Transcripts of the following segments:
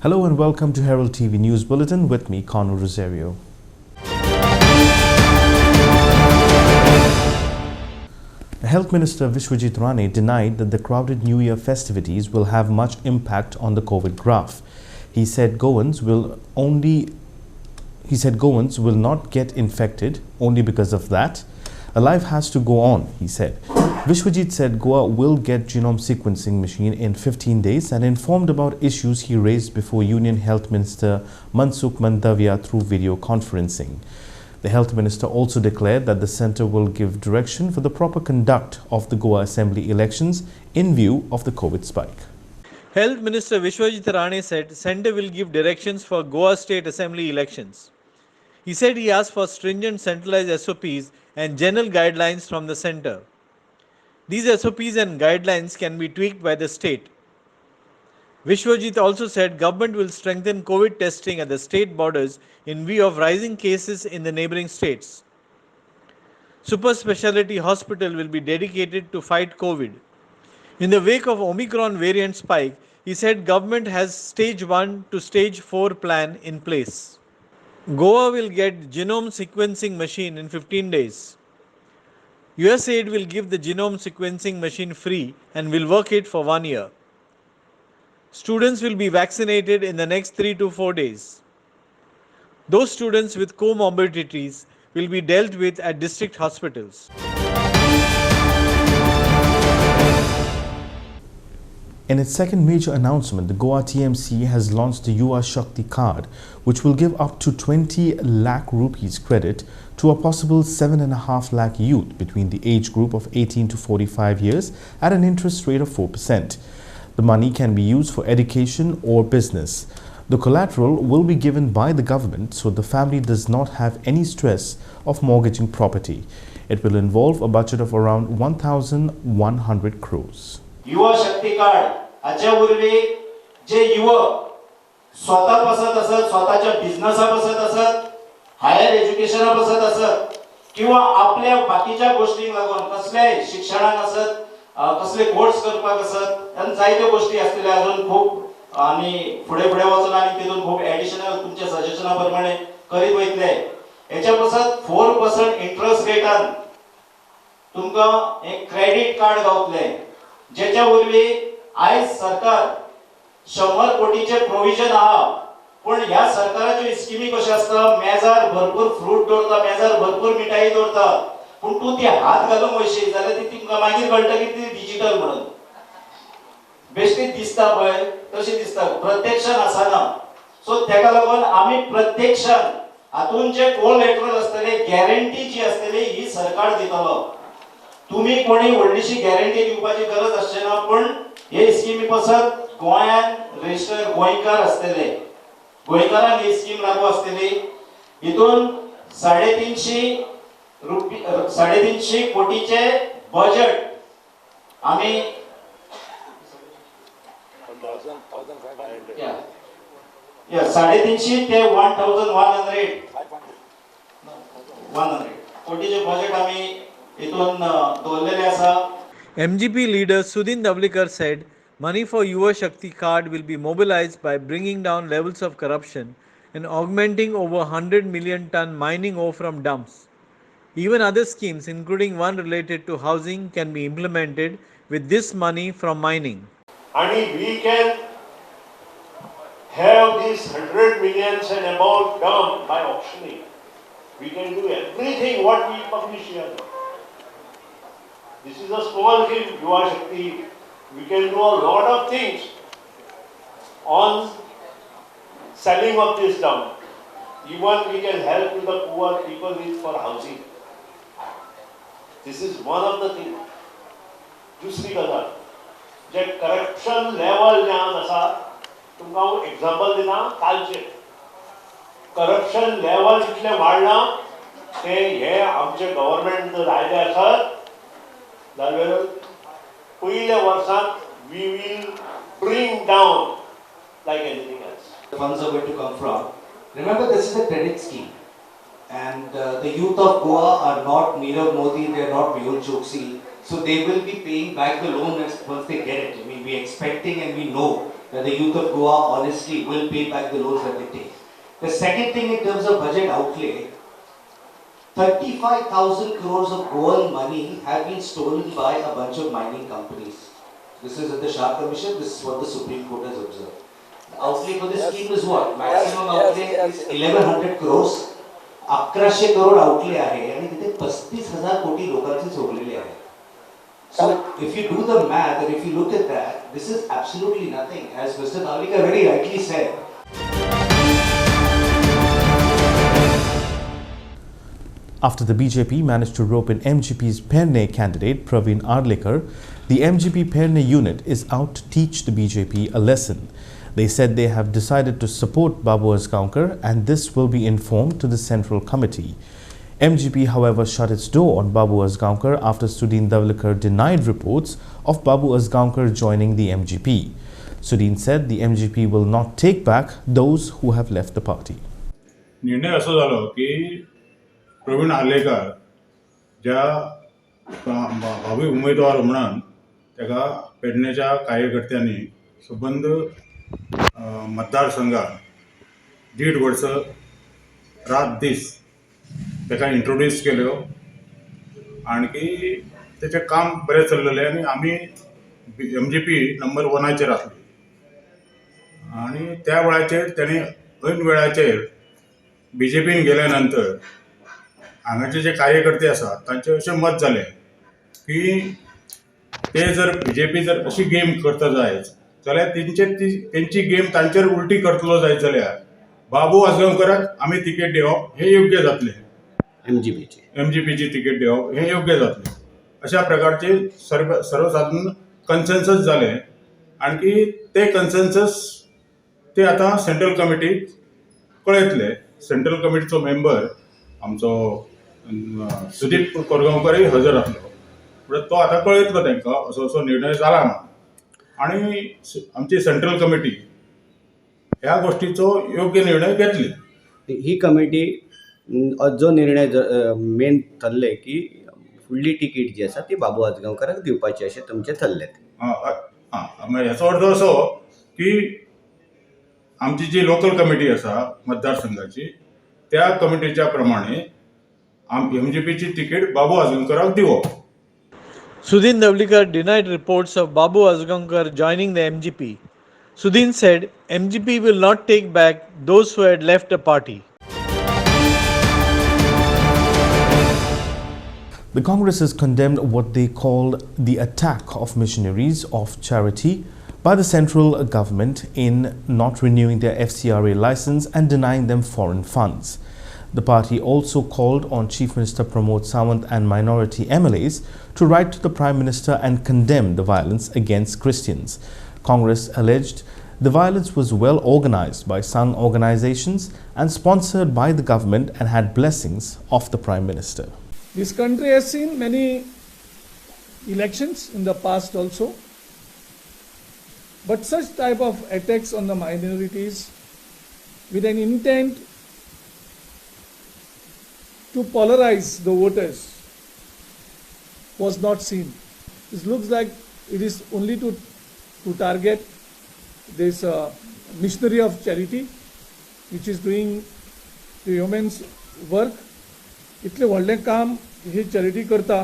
Hello and welcome to Herald TV News Bulletin with me, Conor Rosario. Health Minister Vishwajit Rane denied that the crowded New Year festivities will have much impact on the COVID graph. He said Goans will not get infected only because of that. A life has to go on, he said. Vishwajit said Goa will get genome sequencing machine in 15 days and informed about issues he raised before Union Health Minister Mansukh Mandavia through video conferencing. The Health Minister also declared that the centre will give direction for the proper conduct of the Goa Assembly elections in view of the COVID spike. Health Minister Vishwajit Rane said centre will give directions for Goa State Assembly elections. He said he asked for stringent centralized SOPs and general guidelines from the centre. These SOPs and guidelines can be tweaked by the state. Vishwajit also said government will strengthen COVID testing at the state borders in view of rising cases in the neighbouring states. Super speciality hospital will be dedicated to fight COVID. In the wake of Omicron variant spike, he said government has stage 1 to stage 4 plan in place. Goa will get genome sequencing machine in 15 days. USAID will give the genome sequencing machine free and will work it for 1 year. Students will be vaccinated in the next 3 to 4 days. Those students with comorbidities will be dealt with at district hospitals. In its second major announcement, the Goa TMC has launched the Yuva Shakti card, which will give up to 20 lakh rupees credit to a possible 7.5 lakh youth between the age group of 18 to 45 years at an interest rate of 4%. The money can be used for education or business. The collateral will be given by the government, so the family does not have any stress of mortgaging property. It will involve a budget of around 1,100 crores. युवा शक्ती card हाच्या पूर्वी जे युवक स्वतः बसत असत, स्वतःच्या बिझनेसा बसत असत, हायर एज्युकेशना बसत असत किंवा आपल्या बाकीच्या गोष्टींक लागून कसले शिक्षणाक असत, कसले कोर्स करपाक असत, आणि जायत्यो गोष्टी असलेल्या अजून खूप आणि पुढे वचून आणि तितून खूप ॲडिशनल तुमच्या सजेशना प्रमाणे करीत वयतले. याच्या पासत 4% इंटरेस्ट रेटान तुमकां एक क्रेडिट कार्ड गावतले, जेच्या वरवीं आयज सरकार 100 कोटीचे प्रोविजन आहा. पण ह्या सरकाराच्यो स्किमी कशा असता, मेजार भरपूर फ्रूट दवरता, मेजार भरपूर मिठाई दवरता, पण तू ती हात घालूंक वयशी जाल्यार ती तुमकां मागीर कळटा की ती डिजिटल म्हणून बेश्टीत दिसता पळय, तशी दिसता, प्रत्यक्षान आसना. सो तेका लागून आमी प्रत्यक्षान हातून जे कोलॅटरल असतले, गॅरंटी जी असतली ही सरकार दितलो. तुम्ही कोणी व्हडलीशी गॅरंटी दिवपाची गरज आसचेना, पण हे स्कीमी पासत गोंयान रजिस्टर गोंयकार असतले, गोंयकारांक ही स्कीम लागू असतली. हितून 350 कोटीचे बजेट आम्ही 350 ते 1100 कोटीचे बजेट आम्ही इथून दवरलेले आसा. MGP leader Sudhin Davlikar said money for Yuva Shakti card will be mobilized by bringing down levels of corruption and augmenting over 100 million ton mining ore from dumps. Even other schemes, including one related to housing, can be implemented with this money from mining. And we can have these 100 millions and above done by auctioning. We can do everything what we publish here. This is a small thing, Yuva Shakti. We can do a lot of things on selling of this dump. Even we can help to the poor people with for housing. This is one of the things. दुसरी गजाल, जे corruption level जावन आसा, तुमकां हांव example दिना कालचे. Corruption level इतलें वाडलां ते हे आमचे गव्हर्नमेंट जर आयले आसत जाल्यार पयल्या वर्सांत we will bring down like anything else. The funds are going to come from. Remember, this is a credit scheme, and the youth of Goa are not Nirav Modi, they are not Mehul Choksi, so they will be paying back the loan once they get it. I mean, we are expecting and we know that the youth of Goa honestly will pay back the loans that they take. The second thing in terms of budget outlay, 35,000 crores of Goan money have been stolen by a bunch of mining companies. This is at the Shah Commission, this is what the Supreme Court has observed. The outlay for this scheme is what? Maximum outlay is 1100 crores. 1100 crore outlay आहे आणि तिथे 35,000 कोटी लोकांचे सोडलेले आहे. So if you do the math and if you look at that, this is absolutely nothing. As Mr. Nalika very rightly said. After the BJP managed to rope in MGP's Perne candidate Praveen Arlekar, the MGP Perne unit is out to teach the BJP a lesson. They said they have decided to support Babu Asgaonkar and this will be informed to the Central Committee. MGP, however, shut its door on Babu Asgaonkar after Sudin Davlikar denied reports of Babu Asgaonkar joining the MGP. Sudin said the MGP will not take back those who have left the party. निर्णय असो झालो की प्रवीण आर्लेकर ज्या भावी उमेदवार म्हणून त्याका पेडणेच्या कार्यकर्त्यांनी संबंध मतदारसंघात 1.5 वर्ष रात दीस त्याका इंट्रोड्यूस केलो आणखी त्याचे काम बरें चल्लेले आणि आम्ही MGP नंबर 1 आसली आणि त्या वेळाचेर त्याने ऐन वेळाचेर BJPन गेल्यानंतर हांगाचे जे कार्यकर्ते आसात तांचे अशें मत जालें की ते जर BJP जर अशी गेम करता जायत जाल्यार तेंची गेम तांचेर उलटी करतलो जायत जाल्यार बाबू आसगांवकराक आमी तिकेट दिवप हे योग्य जातलें. MGPची तिकेट दिवप हे योग्य जातलें. अशा प्रकारचे सर्वसाधारण कन्सेन्सस जालें आणखी ते कन्सेन्सस ते आतां सेंट्रल कमिटीक कळयतले. सेंट्रल कमिटीचो मेंबर आमचो सुदीप कोरगांवकरय हजर आसलो म्हणून तो आतां कळयतलो तांकां असो निर्णय जाला म्हणून आणि आमची सेंट्रल कमिटी ह्या गोष्टीचो योग्य निर्णय घेतली. ही कमिटी जो निर्णय मेन थरले की फुडली तिकीट जी आसा ती बाबू आजगांवकाराक दिवपाची अशें तुमचें थरलें. हेचो अर्थ असो की आमची जी लोकल कमिटी आसा मतदारसंघाची त्या कमिटीच्या प्रमाणे MGPची तिकीट बाबू आजगांवकाराक दिवप. Sudin Davlikar denied reports of Babu Asgaonkar joining the MGP. Sudin said MGP will not take back those who had left the party. The Congress has condemned what they called the attack of missionaries of charity by the central government in not renewing their FCRA license and denying them foreign funds. The party also called on Chief Minister Pramod Sawant and minority MLAs to write to the Prime Minister and condemn the violence against Christians. Congress alleged the violence was well organized by Sangh organizations and sponsored by the government and had blessings of the Prime Minister. This country has seen many elections in the past also, but such type of attacks on the minorities with an intent to polarize the voters was not seen. It looks like it is only to target this missionary of charity which is doing the women's work. इतले व्हडलें काम ही charity करता.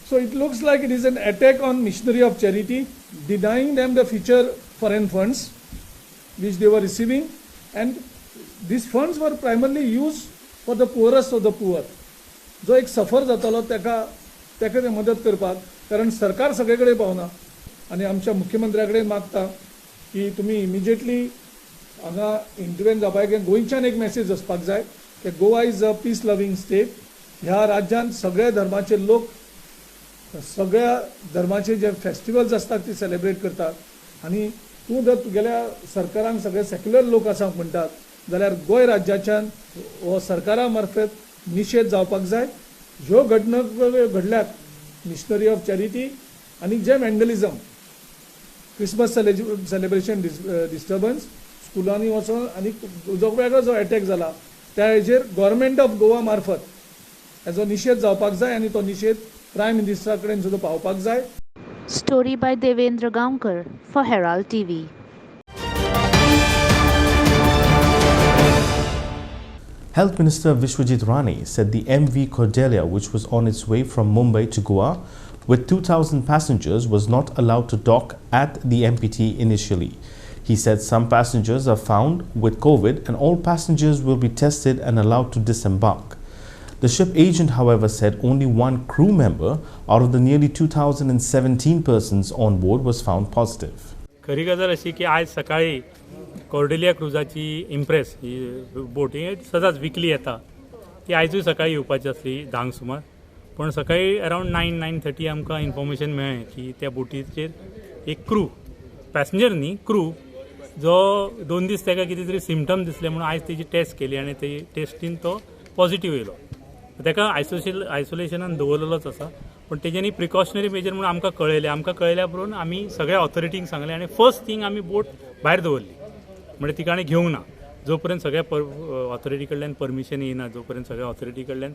So it looks like it is an attack on missionary of charity, denying them the future foreign funds which they were receiving, and these funds were primarily used for the poorest of the poor. जो एक सफर जातालो ताका ते मदत करपाक, कारण सरकार सगळे कडेन पावना आनी आमच्या मुख्यमंत्र्या कडेन मागता की तुमी इमिजिएटली हांगा इंटरव्हेन जावपाक गोंयच्यान एक मेसेज वचपाक जाय की Goa is a peace loving state. ह्या राज्यांत सगळे धर्माचे लोक सगळ्या धर्माचे जे फेस्टिवल्स आसतात ते सेलिब्रेट करतात आनी तूं जर तुगेल्या सरकारांक सगळे सेक्युलर लोक आसा म्हणटात जाल्यार गोंय राज्याच्यान हो सरकारा मार्फत निशेध जावपाक जाय. ह्यो घटना घडल्यात मिशनरी ऑफ चॅरिटी आनी जे वॅन्डलिझम क्रिसमस सेलिब्रेशन डिस्टर्बन्स स्कुलांनी वचून आनी जो वेगळो जो अटॅक जाला त्या हेजेर गव्हर्मेंट ऑफ गोवा मार्फत हेजो निशेध जावपाक जाय आनी तो निशेध प्रायम मिनिस्टरा कडेन सुद्दां पावपाक जाय. Story by Devendra Gaonkar for Herald TV. Health Minister Vishwajit Rane said the MV Cordelia, which was on its way from Mumbai to Goa with 2,000 passengers, was not allowed to dock at the MPT initially. He said some passengers are found with COVID and all passengers will be tested and allowed to disembark. The ship agent, however, said only one crew member out of the nearly 2,017 persons on board was found positive. खरी गजाल अशी की आज सकाळी Cordelia क्रुजाची impress ही boat ही सदांच विकली येता ती आयजूय सकाळी येवपाची आसली 10 सुमार पण सकाळी अरावंड 9:30 आमकां इन्फॉर्मेशन मेळ्ळें की त्या बोटीचेर एक क्रू पॅसेंजर न्ही क्रू जो 2 दीस ताका कितें तरी सिम्पटम दिसले म्हणून आयज तेजी टेस्ट केली आनी ते टेस्टीन तो पॉझिटिव्ह येयलो ताका आयसोलेशनान दवरलेलोच आसा पण तेज्यांनी प्रिकॉशनरी मेजर म्हणून आमकां कळयल्या बरोवन आमी सगळ्या ऑथॉरिटींक सांगलें आनी फर्स्ट थिंग आमी बोट भायर दवरली म्हणजे तिका आनी घेवंक ना जो पर्यंत सगळ्या ऑथॉरिटी कडल्यान परमिशन येयना जो पर्यंत सगळ्या ऑथॉरिटी कडल्यान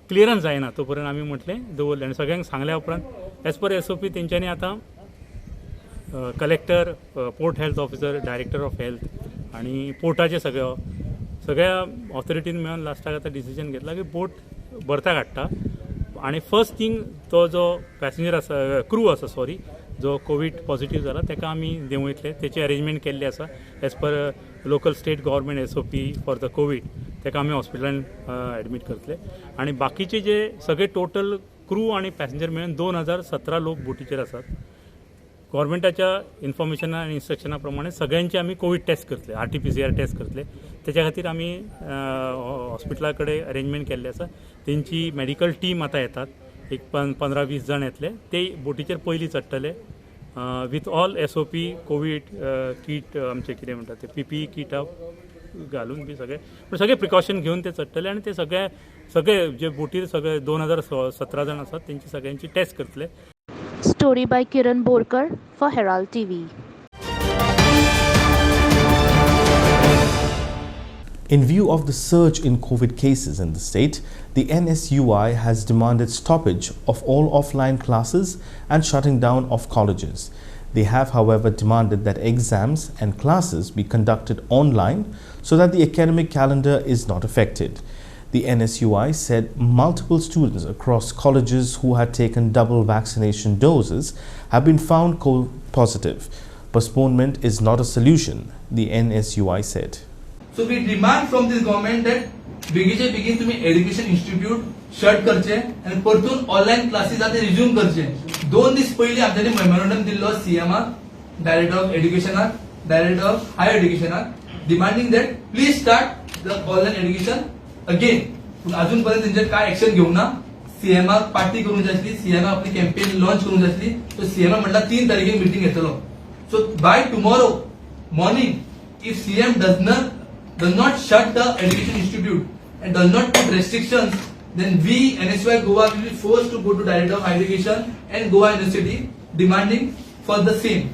क्लियरन्स जायना तो पर्यंत आमी म्हटलें दवरलें आनी सगळ्यांक सांगल्या उपरांत एज पर SOP तेंच्यांनी आतां collector port health officer director of health आनी पोर्टाचे सगळ्या ऑथॉरिटीन मेळून लास्टाक आतां डिसिजन घेतला की बोट बर्ताक हाडटा आनी फर्स्ट थिंग तो जो पॅसेंजर आसा क्रू आसा सॉरी जो कोवीड पॉझिटिव्ह जाला ताका आमी देंवयतले तेची अरेंजमेंट केल्ली आसा as per local state government SOP for the COVID ताका आमी हॉस्पिटलान एडमीट करतले आनी बाकीचे जे सगळे टोटल क्रू आनी पॅसेंजर मेळून 2017 लोक बोटीचेर आसात गव्हर्मेंटाच्या इन्फॉर्मेशना आनी इन्स्ट्रक्शना प्रमाणे सगळ्यांचे आमी कोवीड टेस्ट करतले RT-PCR टेस्ट करतले त्याच्या खातीर आमी हॉस्पिटला कडेन अरेंजमेंट केल्ले आसा तेंची मेडिकल टीम आतां येतात एक 15-20 जाण येतले ते बोटीचेर पयलीं चडटले विथ ऑल SOP कोवीड कीट आमचे कितें म्हणटा ते PPE कीट घालून बी सगळे प्रिकॉशन घेवन ते चडटले आनी ते सगळे जे बोटीर सगळे 2017 जाण आसात तेंची सगळ्यांची टेस्ट करतले. Story by Kiran Borkar for Herald TV. In view of the surge in COVID cases in the state, the NSUI has demanded stoppage of all offline classes and shutting down of colleges. They have, however, demanded that exams and classes be conducted online so that the academic calendar is not affected. The NSUI said multiple students across colleges who had taken double vaccination doses have been found positive. Postponement is not a solution, the NSUI said. So we demand from this government that begin तुम्ही education institute shut करचे आणि परतून online classes आता resume करचे. 2 दीस पयलीं आमच्यानी memorandum दिल्लो CMR, Director of Education, Director of Higher Education, demanding that please start the online education again. पण अजूनपर्यंत त्यांच्यात काय ऍक्शन घेऊ ना CMR पार्टी करून जाय आसली CMR आपली कॅम्पेन लॉन्च करून जाय आसली तो CMR म्हटला 3 तारखेक मीटिंग घेतलो so by tomorrow morning if CM does not shut the education institute and does not put restrictions then we NSUI Goa will be forced to go to Director of Higher Education and Goa University demanding for the same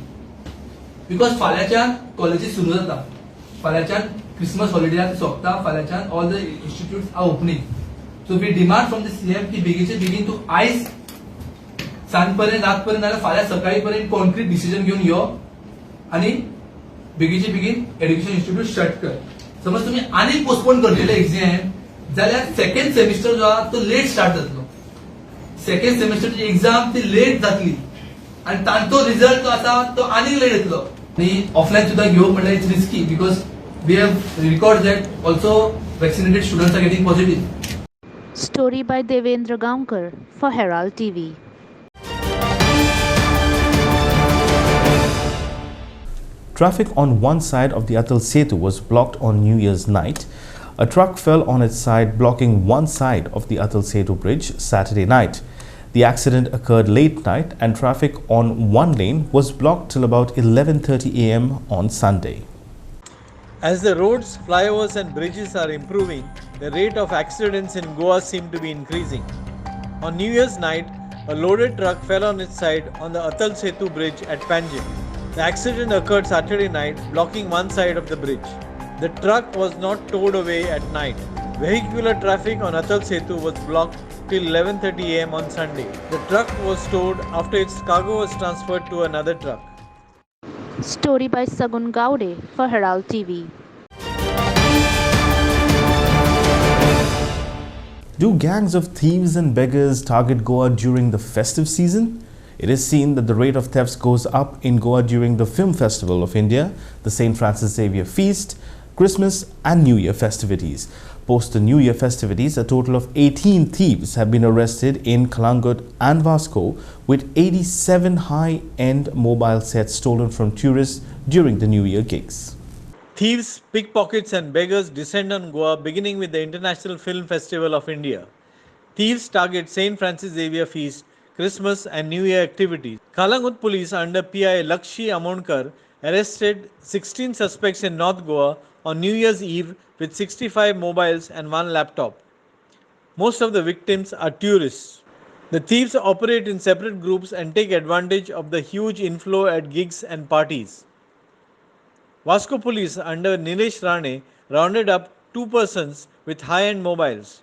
because फाल्याच्यान colleges सुरू जाता फाल्याच्यान Christmas holiday at Sokta, Falachan, all the institutes are opening. So we demand from the CM की begin to ice सांजपर्यंत रातपर्यंत नाल्यार फाल्यां सकाळीपर्यंत concrete decision घेऊन यो आणि begin education institute shut कर. समज तुम्ही आनी पोस्टपोन करतले एक्झाम जाल्यार सेकंड सेमिस्टर जो आहा तो लेट स्टार्ट जातलो. सेकंड सेमिस्टरची एक्झाम ती लेट जातली आणि तांचो रिझल्ट जो आसा तो आनी लेट येतलो आणि ऑफलायन सुद्धा घेवप म्हणल्यार it's risky because we have records that also vaccinated students are getting positive. Story by Devendra Gaonkar for Herald TV. Traffic on one side of the Atal Setu was blocked on New Year's night. A truck fell on its side, blocking one side of the Atal Setu bridge Saturday night. The accident occurred late night and traffic on one lane was blocked till about 11:30 a.m. on Sunday. As the roads, flyovers and bridges are improving, the rate of accidents in Goa seem to be increasing. On New Year's night, a loaded truck fell on its side on the Atal Setu bridge at Panjim. The accident occurred Saturday night, blocking one side of the bridge. The truck was not towed away at night. Vehicular traffic on Atal Setu was blocked till 11:30 am on Sunday. The truck was towed after its cargo was transferred to another truck. Story by Sagun Gaude for Herald TV. Do gangs of thieves and beggars target Goa during the festive season? It is seen that the rate of thefts goes up in Goa during the Film Festival of India, the St. Francis Xavier Feast, Christmas and New Year festivities. Post the New Year festivities, a total of 18 thieves have been arrested in Kalangut and Vasco, with 87 high-end mobile sets stolen from tourists during the New Year gigs. Thieves, pickpockets and beggars descend on Goa beginning with the International Film Festival of India. Thieves target St. Francis Xavier Feast, Christmas and New Year activities. Kalangut police under PI Lakshi Amonkar arrested 16 suspects in North Goa on New Year's Eve with 65 mobiles and 1 laptop. Most of the victims are tourists. The thieves operate in separate groups and take advantage of the huge inflow at gigs and parties. Vasco police under Nilesh Rane rounded up 2 persons with high-end mobiles.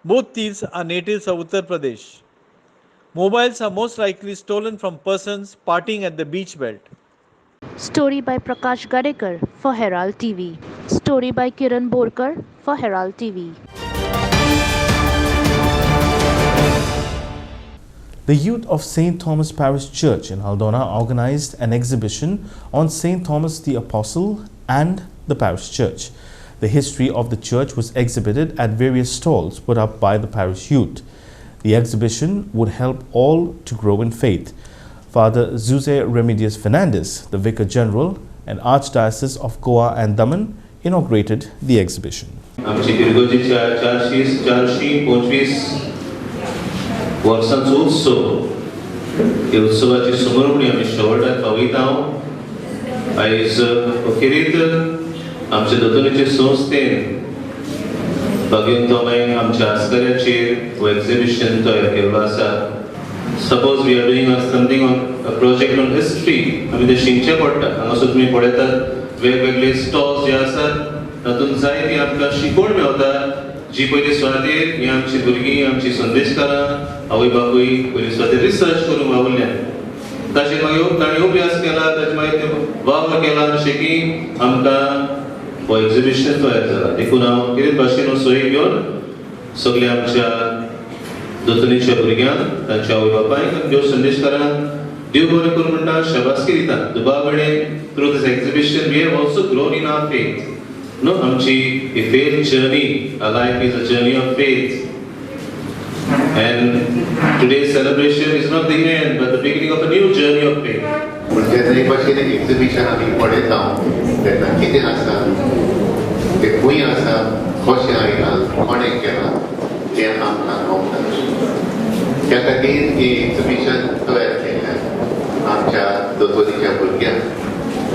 Both thieves are natives of Uttar Pradesh. Mobiles are most likely stolen from persons partying at the beach belt. Story by Prakash Gadekar for Herald TV. Story by Kiran Borkar for Herald TV. The youth of St. Thomas Parish Church in Haldona organized an exhibition on St. Thomas the Apostle and the parish church. The history of the church was exhibited at various stalls put up by the parish youth. The exhibition would help all to grow in faith. Father Jose Remedios Fernandez, the Vicar General and Archdiocese of Goa and Daman, inaugurated the exhibition. वर्सांचो उत्सव ह्या उत्सवाची समोरपणी आमी शेवटाक पावयता आयज अखेरीत आमच्या दोतोरचे संस्थेन भगवंत तोमाय आमच्या आस्कऱ्याचेर हो एक्झिबिशन तयार केल्लो आसा. Suppose we are doing something on a project on history आमी ते शिंगचे पडटा. हांगासर तुमी पळयतात वेगवेगळे स्टॉल्स जे आसात तातूंत जायती आमकां शिकवण मेळटा जी पयली सुवातेर ही आमची भुरगीं आमची संदेशकारां आवय बापूय पयली सुवातेर रिसर्च करून वावुरल्यात. ताचे मागीर ताणें अभ्यास केला, ताचे मागीर ते वावर केला अशें की आमकां हो एक्झिबिशन तयार जाला. देखून हांव कितें भाशेन हो सोय घेवन सगळ्या आमच्या दोतोरीच्या भुरग्यांक तांच्या आवय बापायक देव संदेशकारांक देव बरें करूं म्हणटा शाबासकी दिता. दुबावणे through this exhibition we have also grown in our faith. No, amchi a faith journey, our life is a journey of faith. And today's celebration is not the end, but the beginning of a new journey of faith. म्हणजे जरी भाशेन exhibition आमी पळयता तेन्ना कितें आसा तें खंय आसा कशें आयलां कोणें केलां तें आमकां कळटा. त्या खातीर ही एक्झिबिशन तयार केल्या आमच्या दोतोरीच्या भुरग्यांक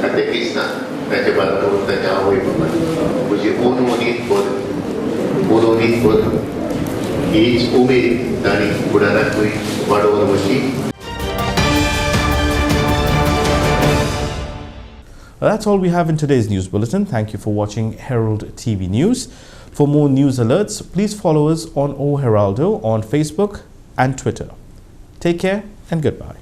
कातेकिस्तान ताचे बाराबर ताच्या आवय बापायक म्हजी उणीत कर हीच उमेद तांणी फुडाराकूय वाडोवन वची. That's all we have in today's news bulletin. Thank you for watching Herald TV News. For more news alerts, please follow us on O Heraldo on Facebook and Twitter. Take care and goodbye.